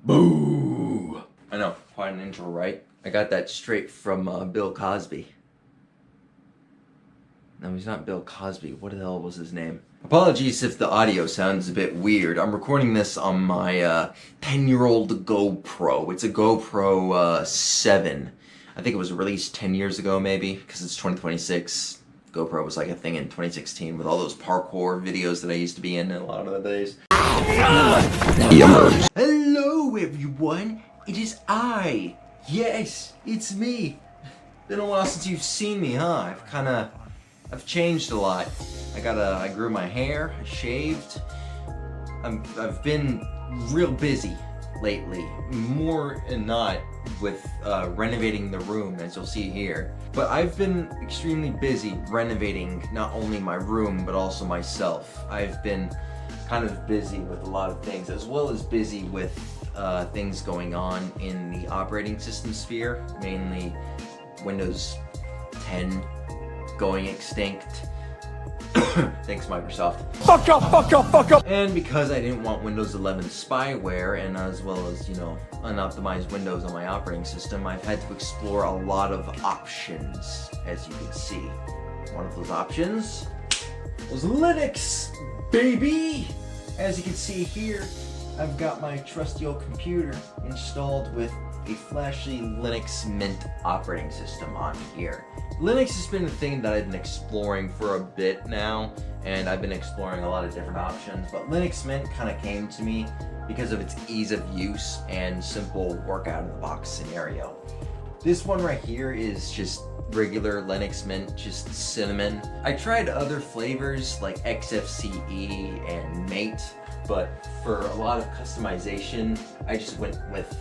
Boo! I know, quite an intro, right? I got that straight from Bill Cosby. No, he's not Bill Cosby. What the hell was his name? Apologies if the audio sounds a bit weird. I'm recording this on my 10-year-old GoPro. It's a GoPro 7. I think it was released 10 years ago, maybe, because it's 2026. GoPro was like a thing in 2016 with all those parkour videos that I used to be in a lot of the days. Hello, everyone. It is I. Yes, it's me. Been a while since you've seen me, huh? I've changed a lot. I grew my hair, I shaved. I've been real busy lately, more than not with renovating the room, as you'll see here. But I've been extremely busy renovating not only my room, but also myself. I've been kind of busy with a lot of things, as well as busy with things going on in the operating system sphere, mainly Windows 10 going extinct. Thanks, Microsoft. Fuck up, fuck up, fuck up! And because I didn't want Windows 11 spyware, and as well as, unoptimized Windows on my operating system, I've had to explore a lot of options, as you can see. One of those options was Linux, baby! As you can see here, I've got my trusty old computer installed with a flashy Linux Mint operating system on here. Linux has been a thing that I've been exploring for a bit now, and I've been exploring a lot of different options, but Linux Mint kind of came to me because of its ease of use and simple work out of the box scenario. This one right here is just regular Linux Mint, just cinnamon. I tried other flavors like XFCE and Mate, but for a lot of customization, I just went with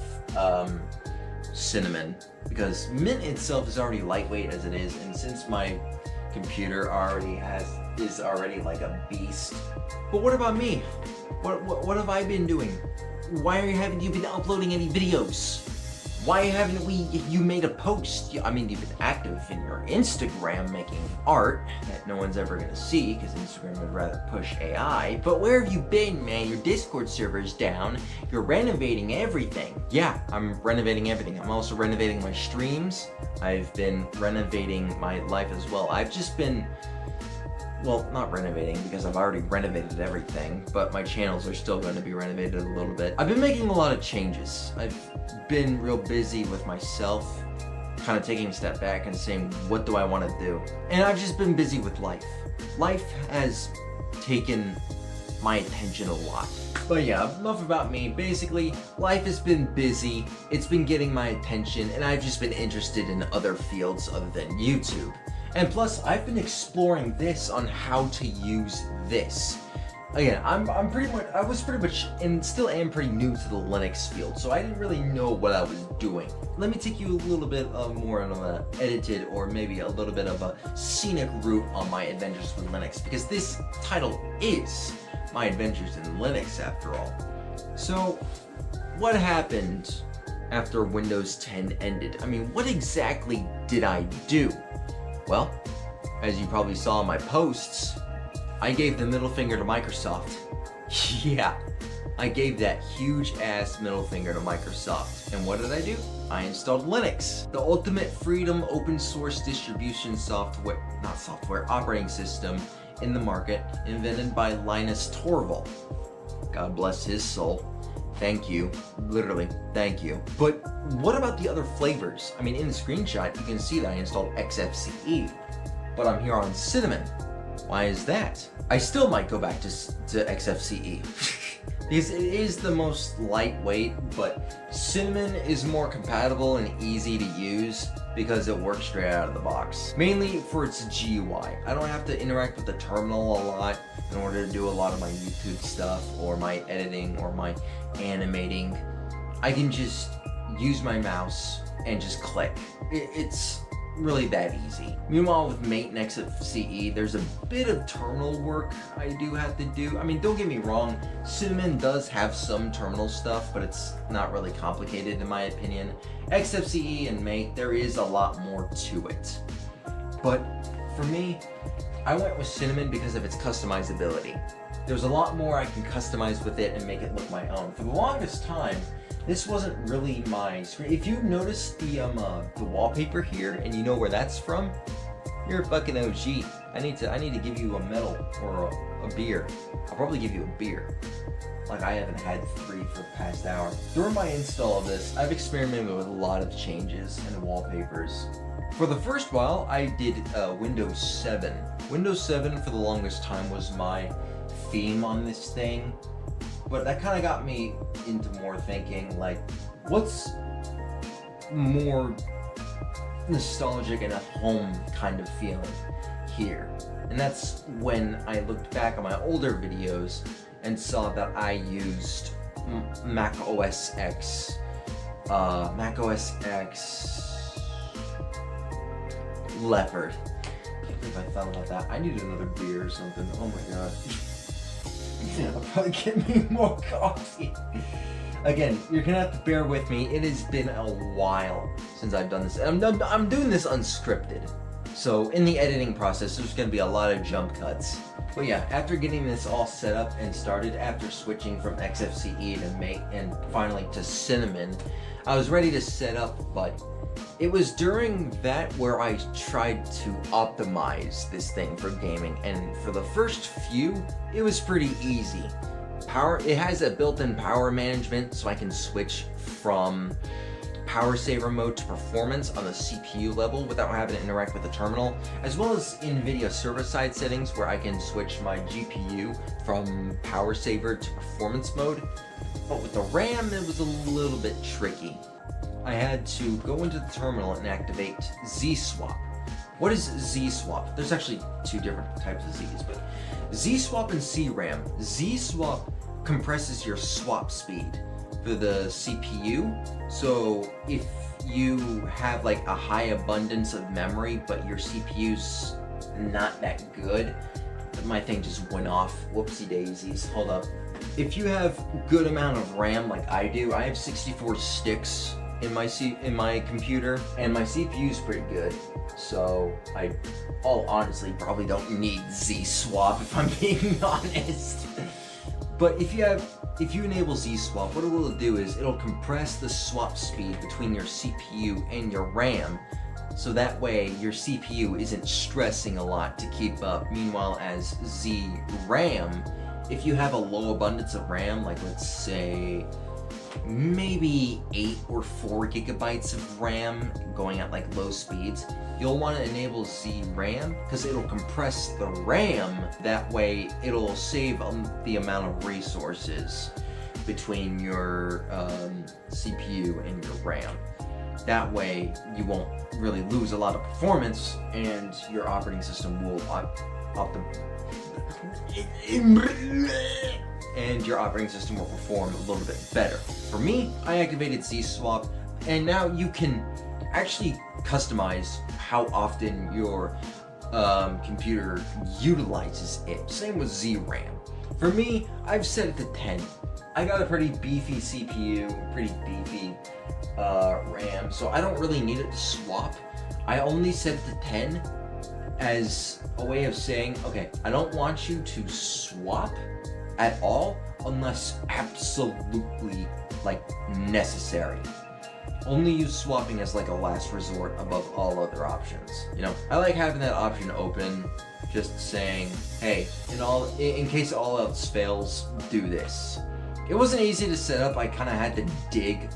cinnamon, because Mint itself is already lightweight as it is, and since my computer is already like a beast. But what about me? What have I been doing? Why haven't you been uploading any videos? Why haven't you made a post? I mean, you've been active in your Instagram making art that no one's ever gonna see because Instagram would rather push AI. But where have you been, man? Your Discord server's down. You're renovating everything. Yeah, I'm renovating everything. I'm also renovating my streams. I've been renovating my life as well. I've just been, well, not renovating because I've already renovated everything, but my channels are still going to be renovated a little bit. I've been making a lot of changes. I've been real busy with myself, kind of taking a step back and saying, what do I want to do? And I've just been busy with life. Life has taken my attention a lot. But yeah, enough about me. Basically, life has been busy, it's been getting my attention, and I've just been interested in other fields other than YouTube. And plus, I've been exploring this on how to use this. Again, I was pretty much, and still am pretty new to the Linux field, so I didn't really know what I was doing. Let me take you a little bit more on an edited, or maybe a little bit of a scenic route on my adventures with Linux, because this title is My Adventures in Linux, after all. So, what happened after Windows 10 ended? I mean, what exactly did I do? Well, as you probably saw in my posts, I gave the middle finger to Microsoft. Yeah, I gave that huge ass middle finger to Microsoft. And what did I do? I installed Linux, the ultimate freedom open source distribution operating system in the market, invented by Linus Torvald. God bless his soul. Thank you. Literally, thank you. But what about the other flavors? I mean, in the screenshot, you can see that I installed XFCE, but I'm here on Cinnamon. Why is that? I still might go back to XFCE. Because it is the most lightweight, but Cinnamon is more compatible and easy to use because it works straight out of the box. Mainly for its GUI. I don't have to interact with the terminal a lot in order to do a lot of my YouTube stuff, or my editing, or my animating. I can just use my mouse and just click. It's really that easy. Meanwhile, with Mate and XFCE, there's a bit of terminal work I do have to do. I mean, don't get me wrong, Cinnamon does have some terminal stuff, but it's not really complicated in my opinion. XFCE and Mate, there is a lot more to it. But for me, I went with Cinnamon because of its customizability. There's a lot more I can customize with it and make it look my own. For the longest time, this wasn't really my screen. If you notice the wallpaper here and you know where that's from, you're a fucking OG. I need to give you a medal or a beer. I'll probably give you a beer. Like I haven't had 3 for the past hour. During my install of this, I've experimented with a lot of changes in the wallpapers. For the first while, I did Windows 7. Windows 7 for the longest time was my theme on this thing. But that kind of got me into more thinking, like, what's more nostalgic and a home kind of feeling here? And that's when I looked back on my older videos and saw that I used Mac OS X Leopard. I can't believe I thought about that. I needed another beer or something. Oh my god. I'll probably get me more coffee. Again, you're gonna have to bear with me. It has been a while since I've done this. I'm doing this unscripted. So in the editing process, there's gonna be a lot of jump cuts. But yeah, after getting this all set up and started, after switching from XFCE to Mate and finally to Cinnamon, I was ready to set up, but it was during that where I tried to optimize this thing for gaming, and for the first few, it was pretty easy. It has a built-in power management, so I can switch from power saver mode to performance on the CPU level without having to interact with the terminal, as well as NVIDIA server-side settings where I can switch my GPU from power saver to performance mode. But with the RAM, it was a little bit tricky. I had to go into the terminal and activate Z-Swap. What is Z-Swap? There's actually 2 different types of Z's, but Z-Swap and C-RAM. Z-Swap compresses your swap speed for the CPU. So if you have like a high abundance of memory, but your CPU's not that good, my thing just went off. Whoopsie daisies. Hold up. If you have good amount of RAM like I do, I have 64 sticks in my computer, and my CPU is pretty good. So I, all honestly, probably don't need Z-Swap if I'm being honest. But if you enable Z-Swap, what it will do is it'll compress the swap speed between your CPU and your RAM, so that way your CPU isn't stressing a lot to keep up. Meanwhile, as Z-RAM, if you have a low abundance of RAM, like let's say maybe 8 or 4 gigabytes of RAM going at like low speeds, you'll want to enable Z-RAM because it'll compress the RAM. That way it'll save the amount of resources between your CPU and your RAM. That way you won't really lose a lot of performance, and your operating system will perform a little bit better. For me, I activated Z-Swap, and now you can actually customize how often your computer utilizes it. Same with Z-RAM. For me, I've set it to 10. I got a pretty beefy CPU, pretty beefy RAM, so I don't really need it to swap. I only set it to 10 as a way of saying, okay, I don't want you to swap at all unless absolutely like necessary. Only use swapping as like a last resort above all other options. You know, I like having that option open, just saying, hey, in case all else fails, do this. It wasn't easy to set up. I kind of had to dig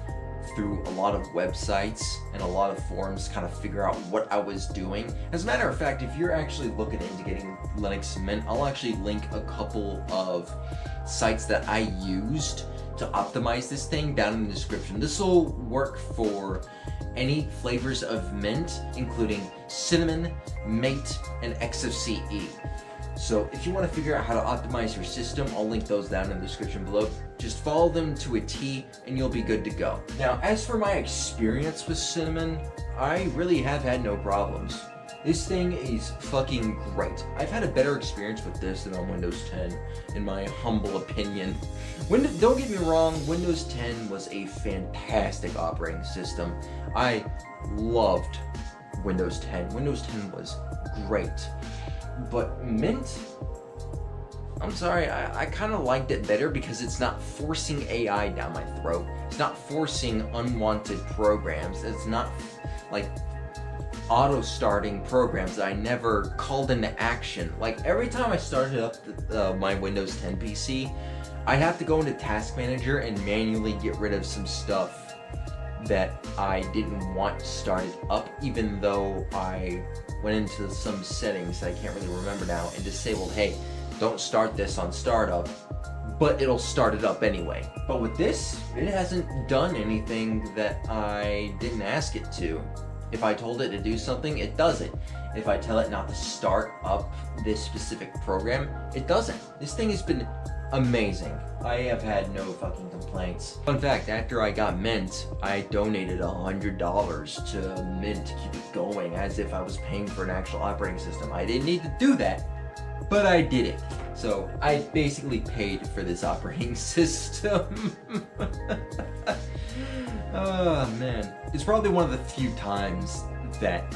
through a lot of websites and a lot of forums to kind of figure out what I was doing. As a matter of fact, if you're actually looking into getting Linux Mint, I'll actually link a couple of sites that I used to optimize this thing down in the description. This will work for any flavors of Mint, including Cinnamon, Mate, and XFCE. So if you want to figure out how to optimize your system, I'll link those down in the description below. Just follow them to a T and you'll be good to go. Now, as for my experience with Cinnamon, I really have had no problems. This thing is fucking great. I've had a better experience with this than on Windows 10, in my humble opinion. Don't get me wrong, Windows 10 was a fantastic operating system. I loved Windows 10. Windows 10 was great. But Mint, I'm sorry, I kind of liked it better because it's not forcing AI down my throat. It's not forcing unwanted programs. It's not like auto-starting programs that I never called into action. Like every time I started up my Windows 10 PC, I have to go into Task Manager and manually get rid of some stuff that I didn't want started up, even though I went into some settings that I can't really remember now and disabled, hey, don't start this on startup, but it'll start it up anyway. But with this, it hasn't done anything that I didn't ask it to. If I told it to do something, it does it. If I tell it not to start up this specific program, it doesn't. This thing has been amazing. I have had no fucking complaints. Fun fact, after I got Mint, I donated $100 to Mint to keep it going as if I was paying for an actual operating system. I didn't need to do that, but I did it. So I basically paid for this operating system. Oh man. It's probably one of the few times that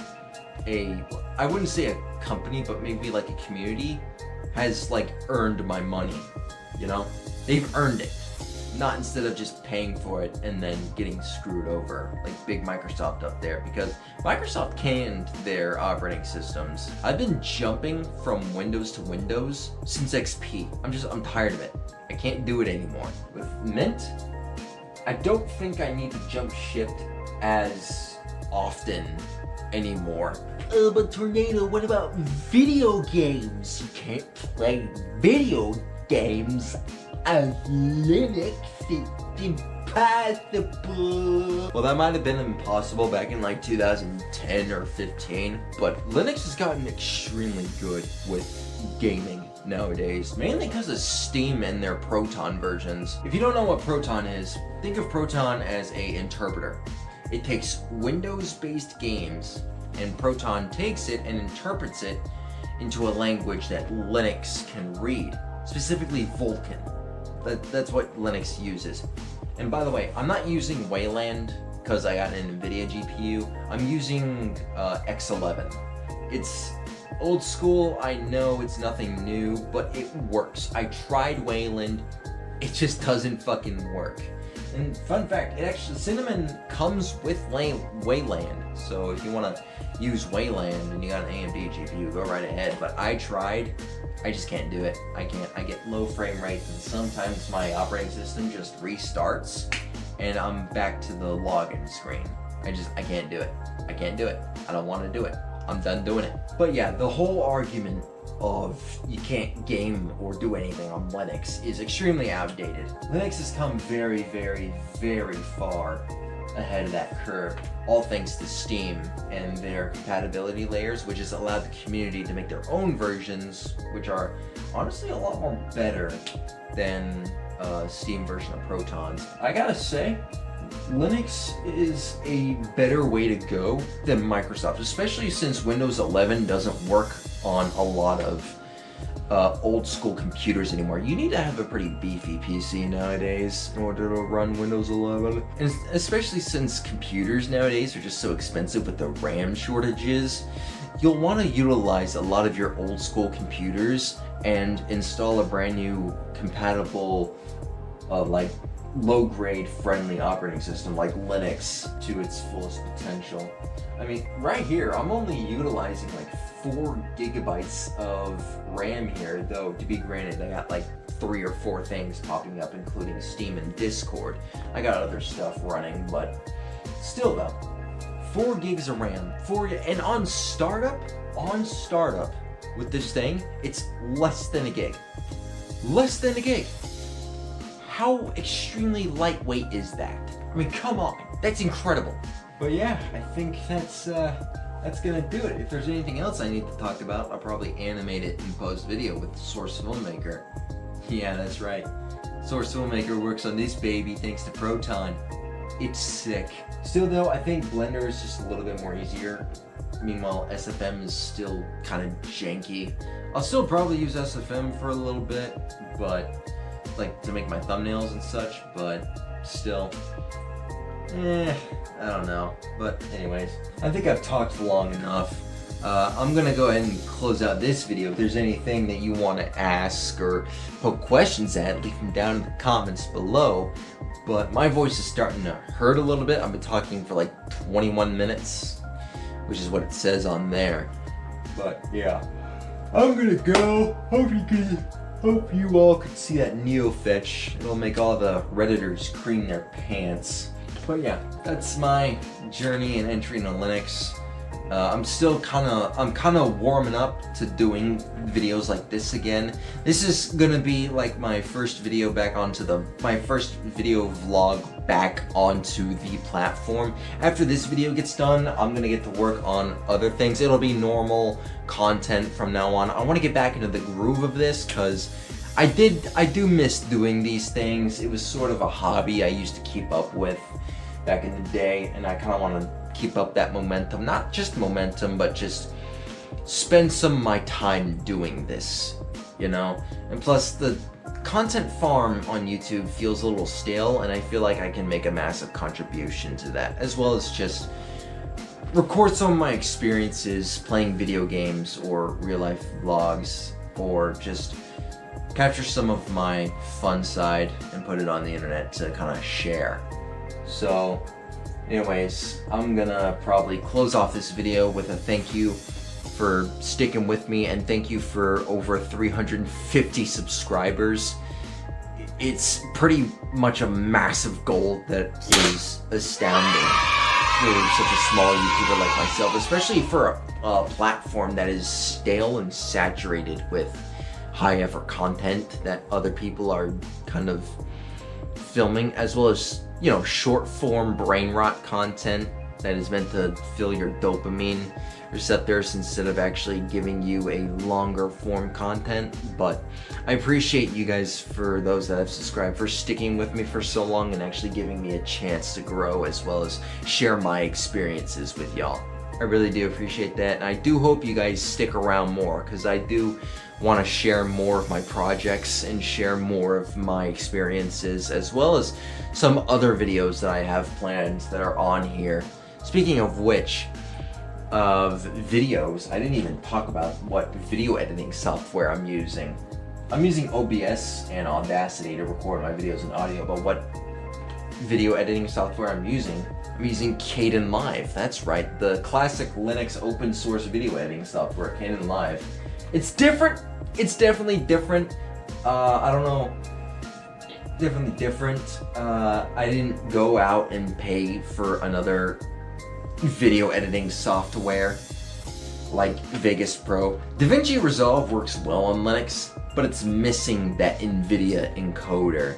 I wouldn't say a company, but maybe like a community has like earned my money, you know? They've earned it. Not instead of just paying for it and then getting screwed over like big Microsoft up there, because Microsoft canned their operating systems. I've been jumping from Windows to Windows since XP. I'm tired of it. I can't do it anymore. With Mint, I don't think I need to jump shift as often anymore. But Tornado, what about video games? You can't play video games as Linux. It's impossible. Well, that might have been impossible back in like 2010 or 15, but Linux has gotten extremely good with gaming nowadays, mainly because of Steam and their Proton versions. If you don't know what Proton is, think of Proton as an interpreter. It takes Windows-based games, and Proton takes it and interprets it into a language that Linux can read, specifically Vulkan. That's what Linux uses. And by the way, I'm not using Wayland because I got an NVIDIA GPU. I'm using X11. It's old school, I know it's nothing new, but it works. I tried Wayland, it just doesn't fucking work. And fun fact, it actually, Cinnamon comes with Wayland, so if you want to use Wayland and you got an AMD GPU, go right ahead. But I tried, I just can't do it. I can't. I get low frame rates, and sometimes my operating system just restarts, and I'm back to the login screen. I can't do it. I can't do it. I don't want to do it. I'm done doing it. But yeah, the whole argument of you can't game or do anything on Linux is extremely outdated. Linux has come very, very, very far ahead of that curve, all thanks to Steam and their compatibility layers, which has allowed the community to make their own versions, which are honestly a lot more better than Steam version of Protons. I gotta say, Linux is a better way to go than Microsoft, especially since Windows 11 doesn't work on a lot of old school computers anymore. You need to have a pretty beefy PC nowadays in order to run Windows 11. And especially since computers nowadays are just so expensive with the RAM shortages, you'll want to utilize a lot of your old school computers and install a brand new compatible like low-grade friendly operating system like Linux to its fullest potential. I mean, right here, I'm only utilizing like 4 gigabytes of RAM here, though to be granted, I got like 3 or 4 things popping up, including Steam and Discord. I got other stuff running, but still though, 4 gigs of RAM, and on startup with this thing, it's less than a gig. Less than a gig. How extremely lightweight is that? I mean, come on, that's incredible. But yeah, I think that's gonna do it. If there's anything else I need to talk about, I'll probably animate it in post video with Source Filmmaker. Yeah, that's right. Source Filmmaker works on this baby thanks to Proton. It's sick. Still though, I think Blender is just a little bit more easier. Meanwhile, SFM is still kind of janky. I'll still probably use SFM for a little bit, but like to make my thumbnails and such, but still, I don't know. But anyways, I think I've talked long enough. I'm gonna go ahead and close out this video. If there's anything that you want to ask or poke questions at, leave them down in the comments below. But my voice is starting to hurt a little bit. I've been talking for like 21 minutes, which is what it says on there. But yeah, I'm gonna go. Hope you all could see that Neo fetch. It'll make all the Redditors cream their pants. But yeah, that's my journey and entry into Linux. I'm kind of warming up to doing videos like this again. This is gonna be like my first video back onto my first video vlog back onto the platform. After this video gets done, I'm gonna get to work on other things. It'll be normal content from now on. I want to get back into the groove of this because I do miss doing these things. It was sort of a hobby I used to keep up with back in the day, and I kind of want to keep up that momentum. Not just momentum, but just spend some of my time doing this, you know? And plus, the content farm on YouTube feels a little stale, and I feel like I can make a massive contribution to that, as well as just record some of my experiences playing video games or real-life vlogs, or just capture some of my fun side and put it on the internet to kind of share. So anyways, I'm gonna probably close off this video with a thank you for sticking with me, and thank you for over 350 subscribers. It's pretty much a massive goal that is astounding for such a small YouTuber like myself, especially for a platform that is stale and saturated with high effort content that other people are kind of filming, as well as, you know, short form brain rot content that is meant to fill your dopamine receptors instead of actually giving you a longer form content. But I appreciate you guys, for those that have subscribed, for sticking with me for so long and actually giving me a chance to grow as well as share my experiences with y'all. I really do appreciate that, and I do hope you guys stick around more, because I do want to share more of my projects and share more of my experiences, as well as some other videos that I have planned that are on here. Speaking of which, of videos, I didn't even talk about what video editing software I'm using. I'm using OBS and Audacity to record my videos and audio, but what video editing software I'm using Kdenlive. That's right, the classic Linux open source video editing software, Kdenlive. It's different. It's definitely different. I don't know. Definitely different. I didn't go out and pay for another video editing software like Vegas Pro. DaVinci Resolve works well on Linux, but it's missing that NVIDIA encoder.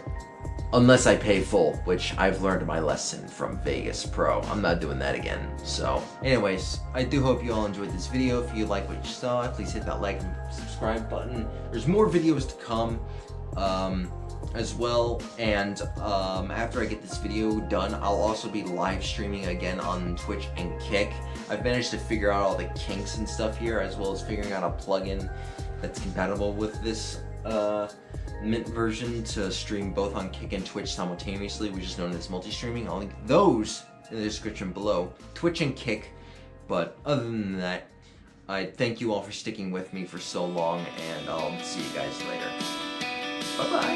Unless I pay full, which I've learned my lesson from Vegas Pro. I'm not doing that again. So anyways, I do hope you all enjoyed this video. If you like what you saw, please hit that like and subscribe button. There's more videos to come as well, and after I get this video done, I'll also be live streaming again on Twitch and Kick. I've managed to figure out all the kinks and stuff here, as well as figuring out a plugin that's compatible with this Mint version to stream both on Kick and Twitch simultaneously, which is known as multistreaming. I'll link those in the description below, Twitch and Kick. But other than that, I thank you all for sticking with me for so long, and I'll see you guys later. Bye bye.